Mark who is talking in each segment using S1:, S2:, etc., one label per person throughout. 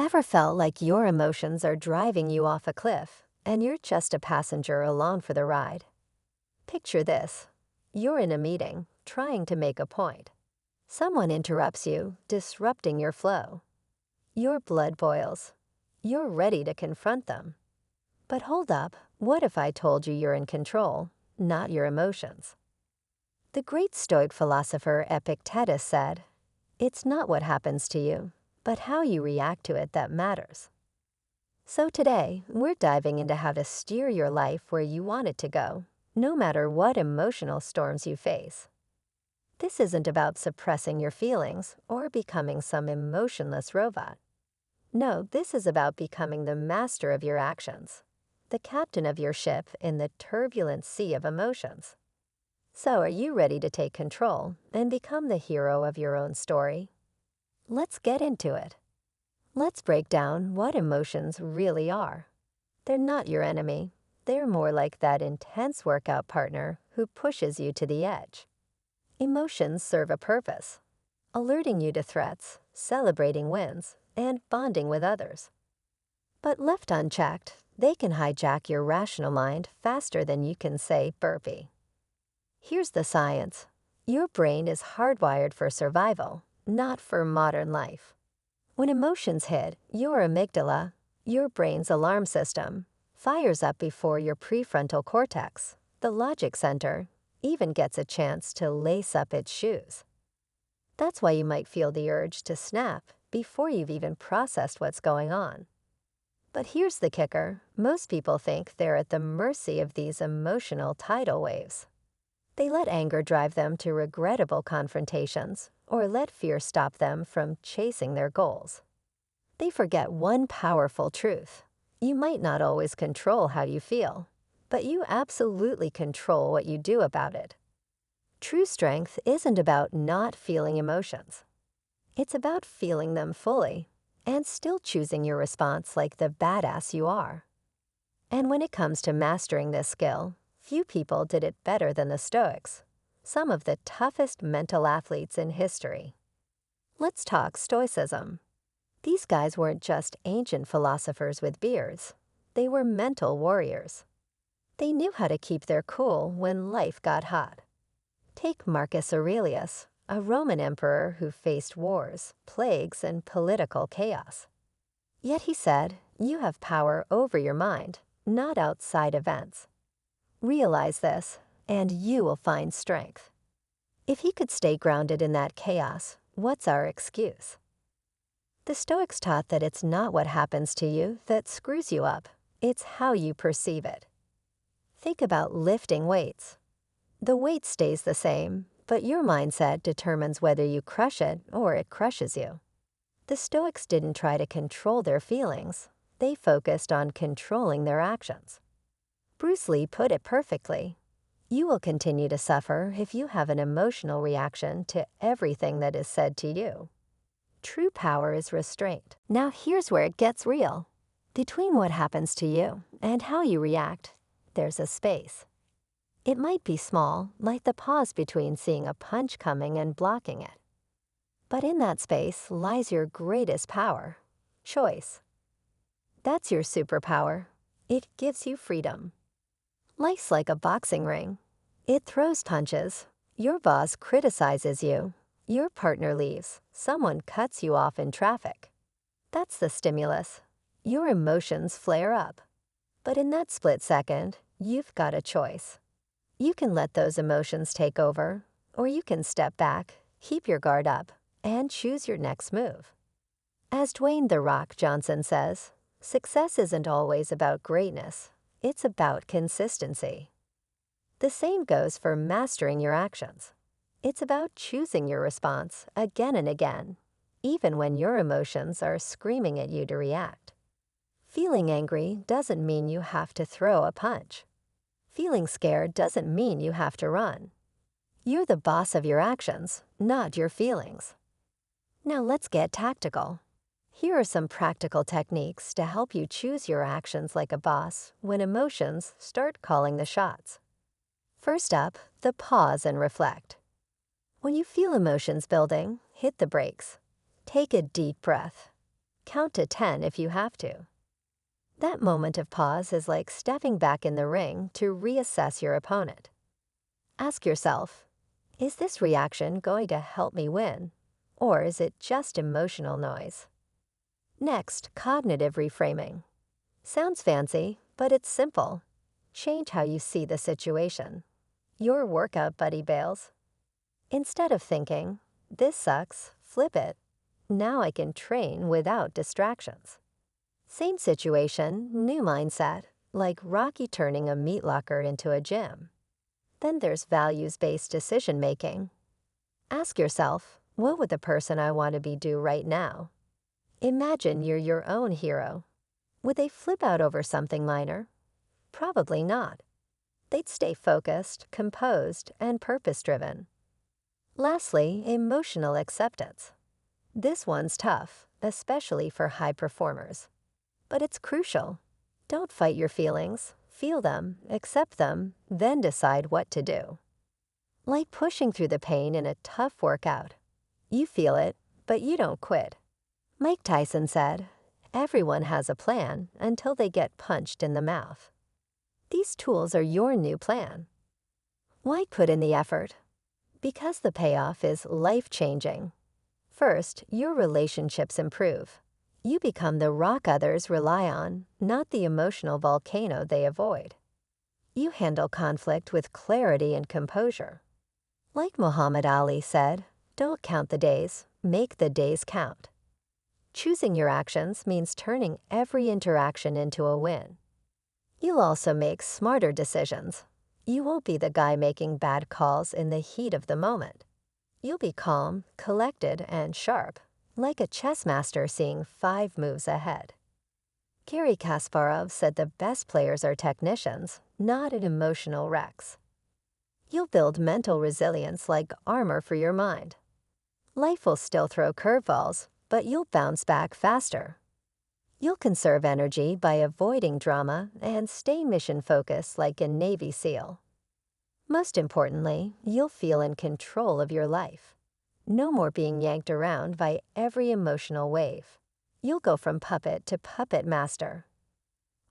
S1: Ever felt like your emotions are driving you off a cliff and you're just a passenger along for the ride? Picture this. You're in a meeting, trying to make a point. Someone interrupts you, disrupting your flow. Your blood boils. You're ready to confront them. But hold up, what if I told you you're in control, not your emotions? The great Stoic philosopher Epictetus said, "It's not what happens to you, but how you react to it that matters." So today, we're diving into how to steer your life where you want it to go, no matter what emotional storms you face. This isn't about suppressing your feelings or becoming some emotionless robot. No, this is about becoming the master of your actions, the captain of your ship in the turbulent sea of emotions. So are you ready to take control and become the hero of your own story? Let's get into it. Let's break down what emotions really are. They're not your enemy. They're more like that intense workout partner who pushes you to the edge. Emotions serve a purpose, alerting you to threats, celebrating wins, and bonding with others. But left unchecked, they can hijack your rational mind faster than you can say burpee. Here's the science. Your brain is hardwired for survival, not for modern life. When emotions hit, your amygdala, your brain's alarm system, fires up before your prefrontal cortex, the logic center, even gets a chance to lace up its shoes. That's why you might feel the urge to snap before you've even processed what's going on. But here's the kicker. Most people think they're at the mercy of these emotional tidal waves. They let anger drive them to regrettable confrontations or let fear stop them from chasing their goals. They forget one powerful truth. You might not always control how you feel, but you absolutely control what you do about it. True strength isn't about not feeling emotions. It's about feeling them fully and still choosing your response like the badass you are. And when it comes to mastering this skill, few people did it better than the Stoics, some of the toughest mental athletes in history. Let's talk Stoicism. These guys weren't just ancient philosophers with beards. They were mental warriors. They knew how to keep their cool when life got hot. Take Marcus Aurelius, a Roman emperor who faced wars, plagues, and political chaos. Yet he said, "You have power over your mind, not outside events. Realize this, and you will find strength." If he could stay grounded in that chaos, what's our excuse? The Stoics taught that it's not what happens to you that screws you up, it's how you perceive it. Think about lifting weights. The weight stays the same, but your mindset determines whether you crush it or it crushes you. The Stoics didn't try to control their feelings. They focused on controlling their actions. Bruce Lee put it perfectly. You will continue to suffer if you have an emotional reaction to everything that is said to you. True power is restraint. Now here's where it gets real. Between what happens to you and how you react, there's a space. It might be small, like the pause between seeing a punch coming and blocking it. But in that space lies your greatest power, choice. That's your superpower. It gives you freedom. Life's like a boxing ring. It throws punches. Your boss criticizes you. Your partner leaves. Someone cuts you off in traffic. That's the stimulus. Your emotions flare up. But in that split second, you've got a choice. You can let those emotions take over, or you can step back, keep your guard up, and choose your next move. As Dwayne "The Rock" Johnson says, success isn't always about greatness. It's about consistency. The same goes for mastering your actions. It's about choosing your response again and again, even when your emotions are screaming at you to react. Feeling angry doesn't mean you have to throw a punch. Feeling scared doesn't mean you have to run. You're the boss of your actions, not your feelings. Now let's get tactical. Here are some practical techniques to help you choose your actions like a boss when emotions start calling the shots. First up, the pause and reflect. When you feel emotions building, hit the brakes. Take a deep breath. Count to 10 if you have to. That moment of pause is like stepping back in the ring to reassess your opponent. Ask yourself, is this reaction going to help me win, or is it just emotional noise? Next, cognitive reframing. Sounds fancy, but it's simple. Change how you see the situation. Your workout buddy bails. Instead of thinking, this sucks, flip it. Now I can train without distractions. Same situation, new mindset, like Rocky turning a meat locker into a gym. Then there's values-based decision-making. Ask yourself, what would the person I want to be do right now? Imagine you're your own hero. Would they flip out over something minor? Probably not. They'd stay focused, composed, and purpose-driven. Lastly, emotional acceptance. This one's tough, especially for high performers. But it's crucial. Don't fight your feelings. Feel them, accept them, then decide what to do. Like pushing through the pain in a tough workout. You feel it, but you don't quit. Mike Tyson said, everyone has a plan until they get punched in the mouth. These tools are your new plan. Why put in the effort? Because the payoff is life-changing. First, your relationships improve. You become the rock others rely on, not the emotional volcano they avoid. You handle conflict with clarity and composure. Like Muhammad Ali said, don't count the days, make the days count. Choosing your actions means turning every interaction into a win. You'll also make smarter decisions. You won't be the guy making bad calls in the heat of the moment. You'll be calm, collected, and sharp, like a chess master seeing 5 moves ahead. Garry Kasparov said the best players are technicians, not emotional wrecks. You'll build mental resilience like armor for your mind. Life will still throw curveballs, but you'll bounce back faster. You'll conserve energy by avoiding drama and stay mission-focused like a Navy SEAL. Most importantly, you'll feel in control of your life. No more being yanked around by every emotional wave. You'll go from puppet to puppet master.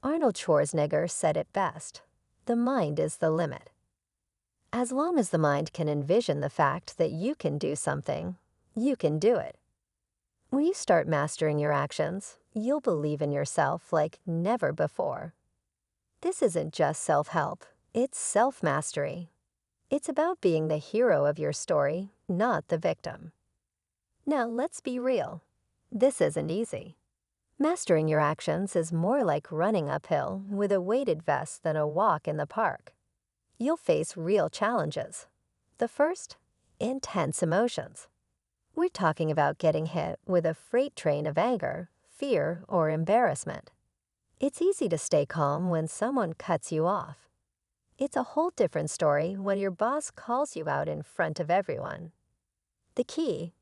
S1: Arnold Schwarzenegger said it best, the mind is the limit. As long as the mind can envision the fact that you can do something, you can do it. When you start mastering your actions, you'll believe in yourself like never before. This isn't just self-help, it's self-mastery. It's about being the hero of your story, not the victim. Now, let's be real. This isn't easy. Mastering your actions is more like running uphill with a weighted vest than a walk in the park. You'll face real challenges. The first, intense emotions. We're talking about getting hit with a freight train of anger, fear, or embarrassment. It's easy to stay calm when someone cuts you off. It's a whole different story when your boss calls you out in front of everyone. The key,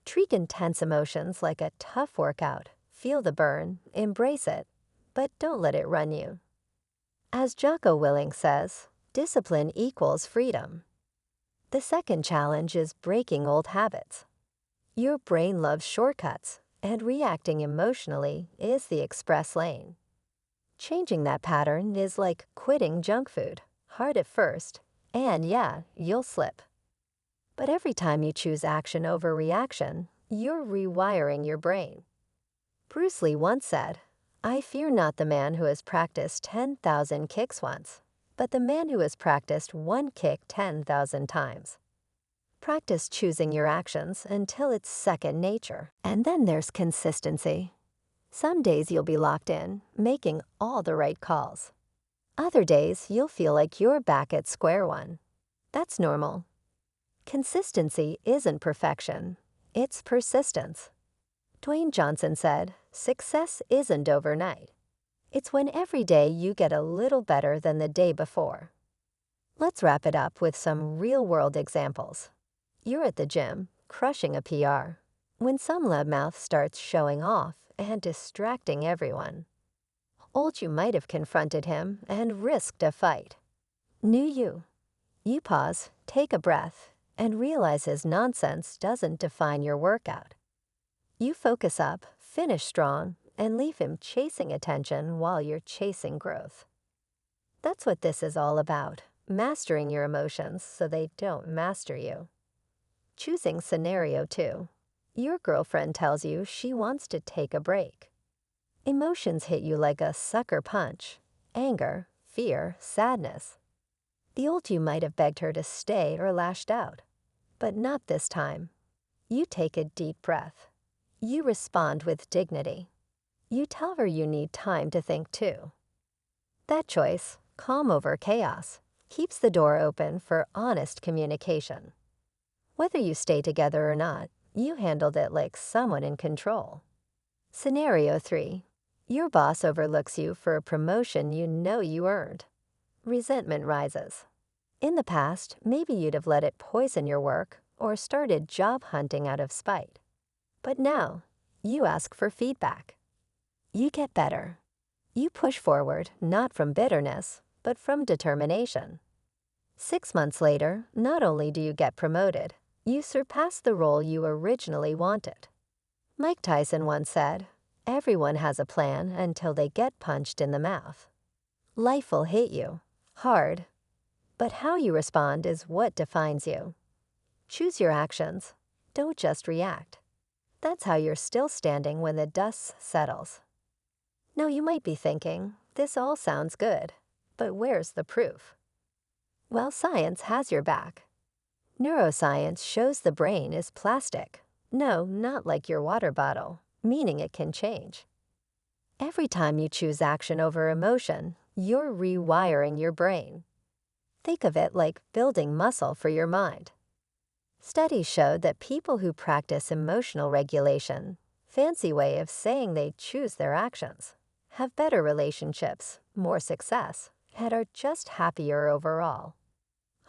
S1: treat intense emotions like a tough workout. Feel the burn, embrace it, but don't let it run you. As Jocko Willink says, discipline equals freedom. The second challenge is breaking old habits. Your brain loves shortcuts, and reacting emotionally is the express lane. Changing that pattern is like quitting junk food, hard at first, and yeah, you'll slip. But every time you choose action over reaction, you're rewiring your brain. Bruce Lee once said, I fear not the man who has practiced 10,000 kicks once, but the man who has practiced one kick 10,000 times. Practice choosing your actions until it's second nature. And then there's consistency. Some days you'll be locked in, making all the right calls. Other days you'll feel like you're back at square one. That's normal. Consistency isn't perfection, it's persistence. Dwayne Johnson said, success isn't overnight. It's when every day you get a little better than the day before. Let's wrap it up with some real-world examples. You're at the gym, crushing a PR, when some loudmouth starts showing off and distracting everyone. Old you might have confronted him and risked a fight. New you. You pause, take a breath, and realize his nonsense doesn't define your workout. You focus up, Finish strong and leave him chasing attention while you're chasing growth. That's what this is all about, mastering your emotions so they don't master you. Choosing scenario 2. Your girlfriend tells you she wants to take a break. Emotions hit you like a sucker punch. Anger, fear, sadness. The old you might have begged her to stay or lashed out. But not this time. You take a deep breath. You respond with dignity. You tell her you need time to think too. That choice, calm over chaos, keeps the door open for honest communication. Whether you stay together or not, you handled it like someone in control. Scenario 3. Your boss overlooks you for a promotion you know you earned. Resentment rises. In the past, maybe you'd have let it poison your work or started job hunting out of spite. But now, you ask for feedback. You get better. You push forward, not from bitterness, but from determination. 6 months later, not only do you get promoted, you surpass the role you originally wanted. Mike Tyson once said, "Everyone has a plan until they get punched in the mouth." Life will hit you, hard, but how you respond is what defines you. Choose your actions. Don't just react. That's how you're still standing when the dust settles. Now you might be thinking, this all sounds good, but where's the proof? Well, science has your back. Neuroscience shows the brain is plastic. No, not like your water bottle, meaning it can change. Every time you choose action over emotion, you're rewiring your brain. Think of it like building muscle for your mind. Studies showed that people who practice emotional regulation, fancy way of saying they choose their actions, have better relationships, more success, and are just happier overall.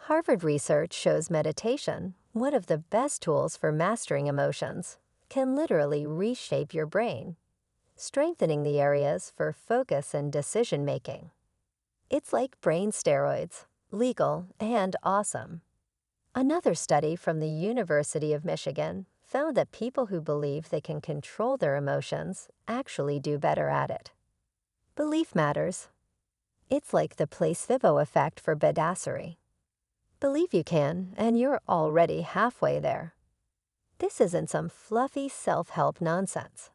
S1: Harvard research shows meditation, one of the best tools for mastering emotions, can literally reshape your brain, strengthening the areas for focus and decision-making. It's like brain steroids, legal and awesome. Another study from the University of Michigan found that people who believe they can control their emotions actually do better at it. Belief matters. It's like the placebo effect for badassery. Believe you can, and you're already halfway there. This isn't some fluffy self-help nonsense.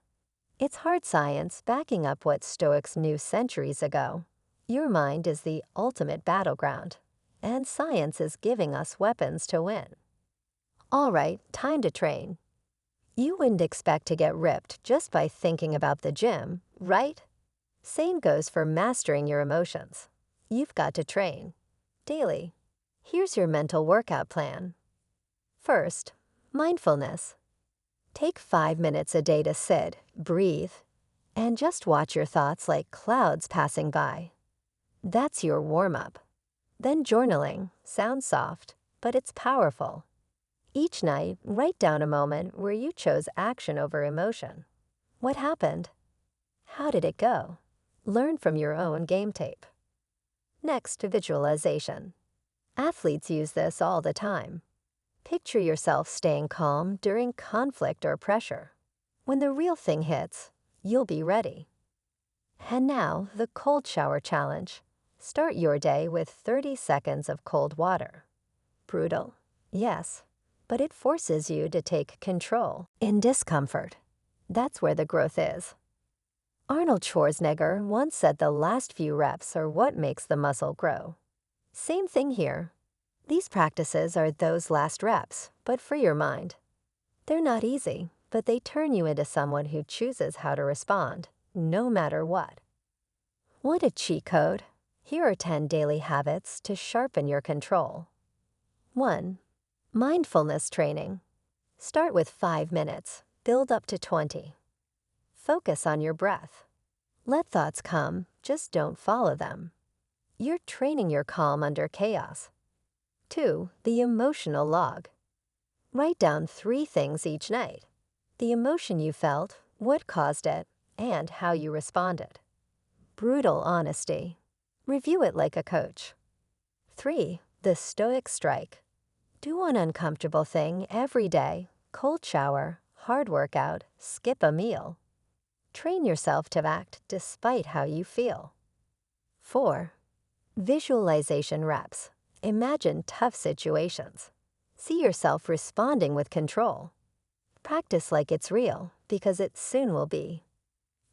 S1: It's hard science backing up what Stoics knew centuries ago. Your mind is the ultimate battleground, and science is giving us weapons to win. All right, time to train. You wouldn't expect to get ripped just by thinking about the gym, right? Same goes for mastering your emotions. You've got to train. Daily. Here's your mental workout plan. First, mindfulness. Take 5 minutes a day to sit, breathe, and just watch your thoughts like clouds passing by. That's your warm-up. Then journaling. Sounds soft, but it's powerful. Each night, write down a moment where you chose action over emotion. What happened? How did it go? Learn from your own game tape. Next, visualization. Athletes use this all the time. Picture yourself staying calm during conflict or pressure. When the real thing hits, you'll be ready. And now, the cold shower challenge. Start your day with 30 seconds of cold water. Brutal, yes, but it forces you to take control in discomfort. That's where the growth is. Arnold Schwarzenegger once said the last few reps are what makes the muscle grow. Same thing here. These practices are those last reps, but for your mind. They're not easy, but they turn you into someone who chooses how to respond, no matter what. Want a cheat code? Here are 10 daily habits to sharpen your control. 1. Mindfulness training. Start with 5 minutes, build up to 20. Focus on your breath. Let thoughts come, just don't follow them. You're training your calm under chaos. 2. The emotional log. Write down 3 things each night. The emotion you felt, what caused it, and how you responded. Brutal honesty. Review it like a coach. 3. The Stoic strike. Do one uncomfortable thing every day, cold shower, hard workout, skip a meal. Train yourself to act despite how you feel. 4. Visualization reps. Imagine tough situations. See yourself responding with control. Practice like it's real, because it soon will be.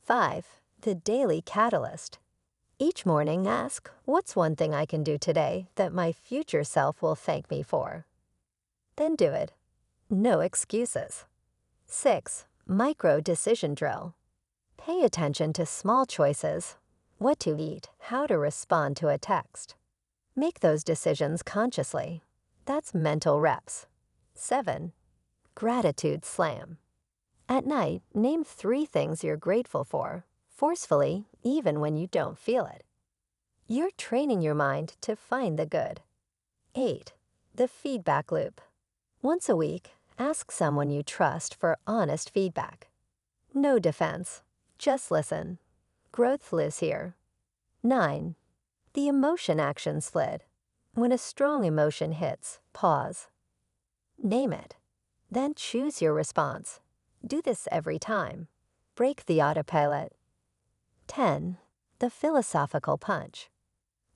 S1: 5. The daily catalyst. Each morning ask, what's one thing I can do today that my future self will thank me for? Then do it. No excuses. 6. Micro decision drill. Pay attention to small choices. What to eat, how to respond to a text. Make those decisions consciously. That's mental reps. 7. Gratitude slam. At night, name 3 things you're grateful for, forcefully, even when you don't feel it. You're training your mind to find the good. 8. The feedback loop. Once a week, ask someone you trust for honest feedback. No defense, just listen. Growth lives here. 9. The emotion action slid. When a strong emotion hits, pause. Name it. Then choose your response. Do this every time. Break the autopilot. 10. The philosophical punch.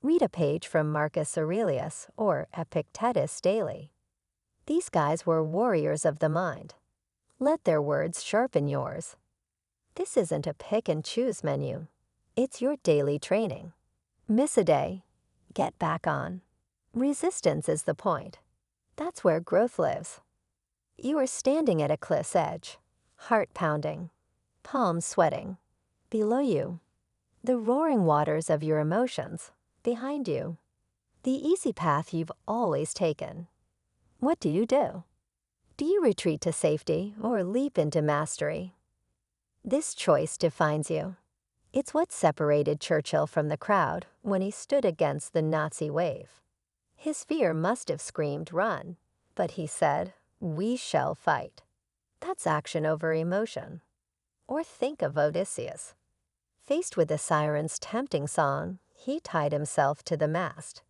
S1: Read a page from Marcus Aurelius or Epictetus daily. These guys were warriors of the mind. Let their words sharpen yours. This isn't a pick and choose menu. It's your daily training. Miss a day, get back on. Resistance is the point. That's where growth lives. You are standing at a cliff's edge, heart pounding, palms sweating. Below you, the roaring waters of your emotions. Behind you, the easy path you've always taken. What do you do? Do you retreat to safety or leap into mastery? This choice defines you. It's what separated Churchill from the crowd when he stood against the Nazi wave. His fear must have screamed, "Run," but he said, "We shall fight." That's action over emotion. Or think of Odysseus. Faced with the siren's tempting song, he tied himself to the mast.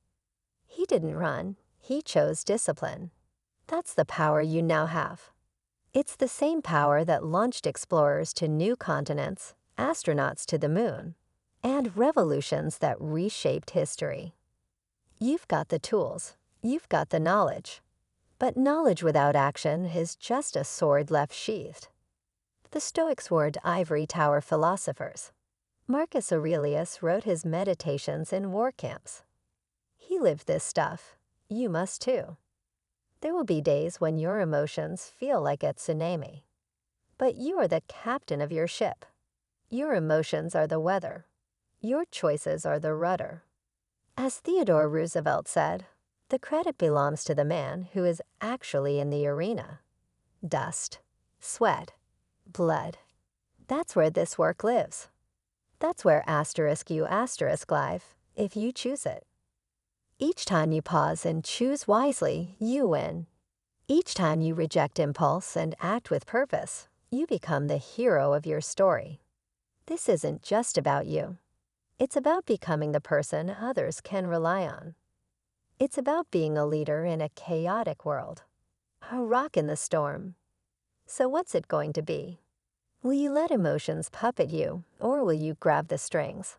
S1: He didn't run, he chose discipline. That's the power you now have. It's the same power that launched explorers to new continents, astronauts to the moon, and revolutions that reshaped history. You've got the tools, you've got the knowledge. But knowledge without action is just a sword left sheathed. The Stoics were ivory tower philosophers. Marcus Aurelius wrote his meditations in war camps. He lived this stuff. You must too. There will be days when your emotions feel like a tsunami. But you are the captain of your ship. Your emotions are the weather. Your choices are the rudder. As Theodore Roosevelt said, the credit belongs to the man who is actually in the arena. Dust, sweat, blood. That's where this work lives. That's where *U* live, if you choose it. Each time you pause and choose wisely, you win. Each time you reject impulse and act with purpose, you become the hero of your story. This isn't just about you. It's about becoming the person others can rely on. It's about being a leader in a chaotic world, a rock in the storm. So what's it going to be? Will you let emotions puppet you, or will you grab the strings?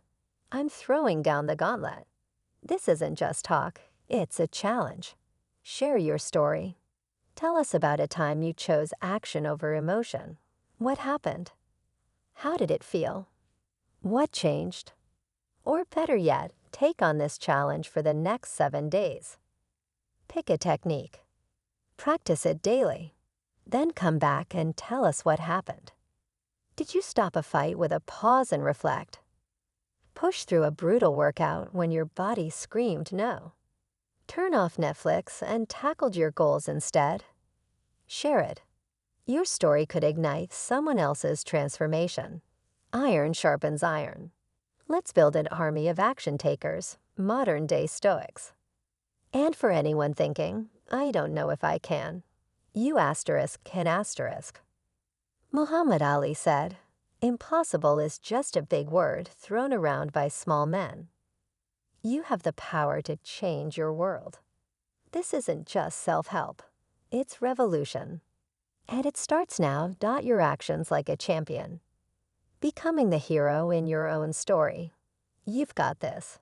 S1: I'm throwing down the gauntlet. This isn't just talk, it's a challenge. Share your story. Tell us about a time you chose action over emotion. What happened? How did it feel? What changed? Or better yet, take on this challenge for the next 7 days. Pick a technique. Practice it daily. Then come back and tell us what happened. Did you stop a fight with a pause and reflect? Push through a brutal workout when your body screamed no? Turn off Netflix and tackled your goals instead? Share it. Your story could ignite someone else's transformation. Iron sharpens iron. Let's build an army of action takers, modern-day Stoics. And for anyone thinking, I don't know if I can, you can asterisk. Muhammad Ali said, impossible is just a big word thrown around by small men. You have the power to change your world. This isn't just self-help, it's revolution. And it starts now. Your actions like a champion. becoming the hero in your own story. You've got this.